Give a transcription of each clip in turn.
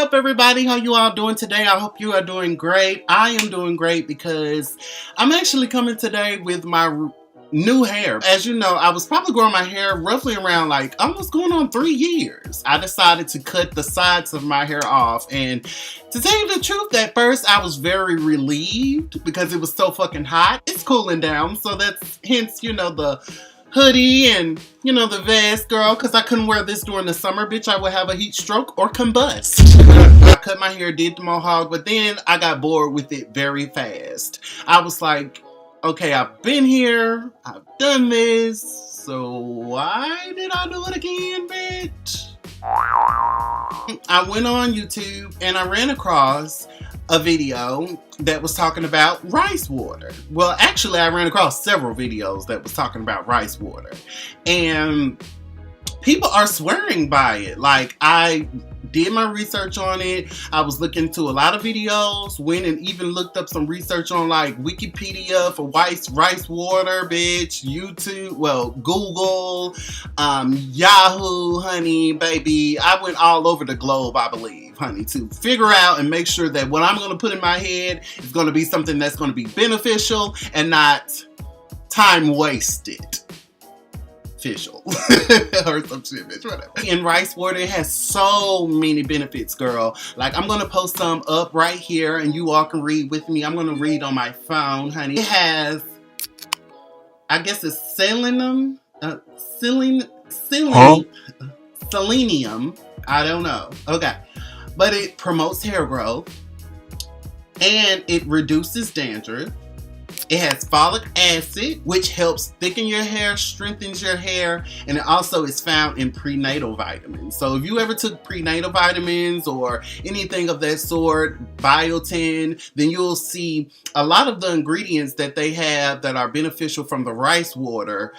up, everybody? How you all doing today? I hope you are doing great. I am doing great because I'm actually coming today with my new hair. As you know, I was probably growing my hair roughly around like almost going on 3 years. I decided to cut the sides of my hair off, and to tell you the truth, at first I was very relieved because it was so fucking hot. It's cooling down, so that's hence, you know, the hoodie and, you know, the vest, girl, because I couldn't wear this during the summer, bitch. I would have a heat stroke or combust. I cut my hair, did the mohawk, but then I got bored with it very fast. I was like, okay, I've been here, I've done this, so why did I do it again, bitch? I went on YouTube and I ran across a video that was talking about rice water. Well, actually, I ran across several videos that was talking about rice water. And people are swearing by it. Like, I did my research on it. I was looking to a lot of videos, went and even looked up some research on like Wikipedia for rice water, bitch, YouTube, well, Google, Yahoo, honey, baby. I went all over the globe, I believe, honey, to figure out and make sure that what I'm going to put in my head is going to be something that's going to be beneficial and not time wasted. Official or some shit, bitch, whatever. And rice water, it has so many benefits, girl. Like, I'm gonna post some up right here and you all can read with me. I'm gonna read on my phone, honey. It has, I guess it's selenium, selenium, I don't know. Okay, but it promotes hair growth and it reduces dandruff. It has folic acid, which helps thicken your hair, strengthens your hair, and it also is found in prenatal vitamins. So if you ever took prenatal vitamins or anything of that sort, biotin, then you'll see a lot of the ingredients that they have that are beneficial from the rice water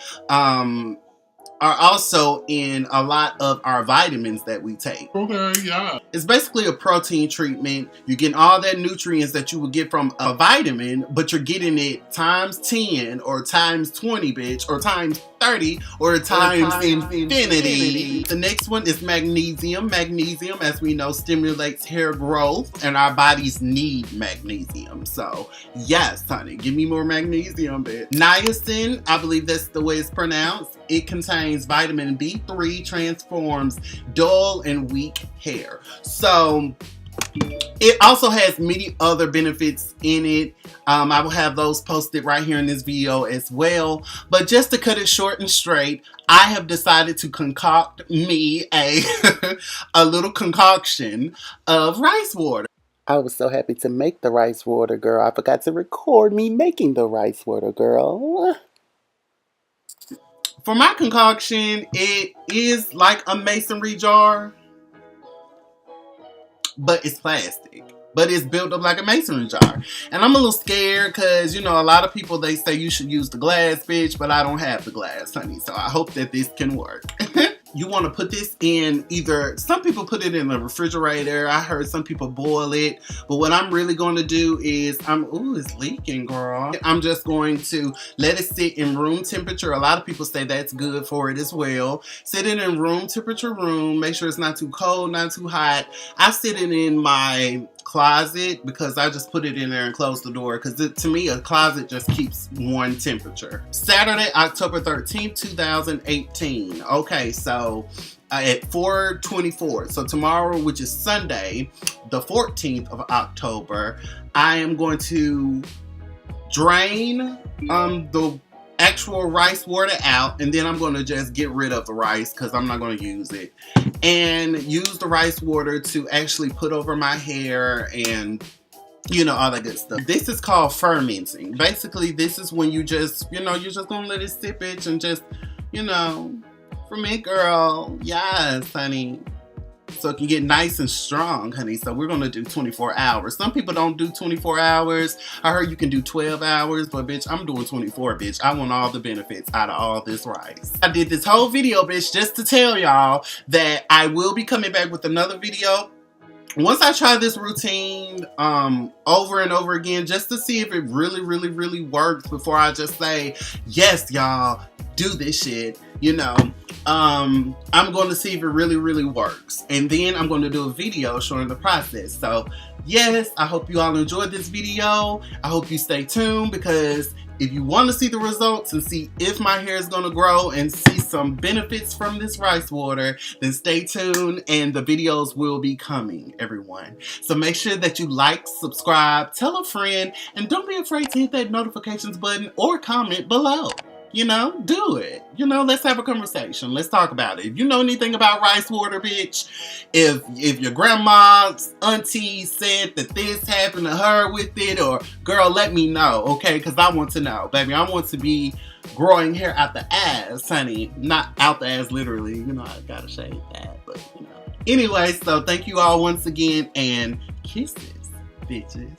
are also in a lot of our vitamins that we take. Okay, yeah. It's basically a protein treatment. You're getting all that nutrients that you would get from a vitamin, but you're getting it times 10 or times 20, bitch, or times 30 or times infinity. The next one is magnesium. Magnesium, as we know, stimulates hair growth, and our bodies need magnesium. So, yes, honey, give me more magnesium, bitch. Niacin, I believe that's the way it's pronounced. It contains vitamin B3, transforms dull and weak hair. So it also has many other benefits in it. I will have those posted right here in this video as well. But just to cut it short and straight, I have decided to concoct me a little concoction of rice water. I was so happy to make the rice water, girl. I forgot to record me making the rice water, girl. For my concoction, it is like a masonry jar, but it's plastic. But it's built up like a mason jar. And I'm a little scared because, you know, a lot of people, they say you should use the glass, bitch, but I don't have the glass, honey. So I hope that this can work. You want to put this in either, some people put it in the refrigerator. I heard some people boil it. But what I'm really going to do is, ooh, it's leaking, girl. I'm just going to let it sit in room temperature. A lot of people say that's good for it as well. Sit it in room temperature room. Make sure it's not too cold, not too hot. I sit it in my closet because I just put it in there and close the door because to me a closet just keeps one temperature. Saturday, October 13th, 2018. Okay, so at 4:24, so tomorrow, which is Sunday, the 14th of October, I am going to drain the actual rice water out, and then I'm going to just get rid of the rice because I'm not going to use it, and use the rice water to actually put over my hair and, you know, all that good stuff. This is called fermenting. Basically, this is when you just, you know, you're just going to let it sit, bitch, and just, you know, ferment, girl. Yes, honey. So it can get nice and strong, honey. So we're going to do 24 hours. Some people don't do 24 hours. I heard you can do 12 hours, but bitch, I'm doing 24, bitch. I want all the benefits out of all this rice. I did this whole video, bitch, just to tell y'all that I will be coming back with another video once I try this routine over and over again, just to see if it really works before I just say, yes, y'all, do this shit, you know. I'm going to see if it really, really works. And then I'm going to do a video showing the process. So yes, I hope you all enjoyed this video. I hope you stay tuned, because if you want to see the results and see if my hair is going to grow and see some benefits from this rice water, then stay tuned and the videos will be coming, everyone. So make sure that you like, subscribe, tell a friend, and don't be afraid to hit that notifications button or comment below. You know, do it. You know, let's have a conversation. Let's talk about it. If you know anything about rice water, bitch, if your grandma's auntie said that this happened to her with it, or girl, let me know, okay? Because I want to know, baby. I want to be growing hair out the ass, honey. Not out the ass, literally. You know, I gotta shave that, but you know. Anyway, so thank you all once again, and kisses, bitches.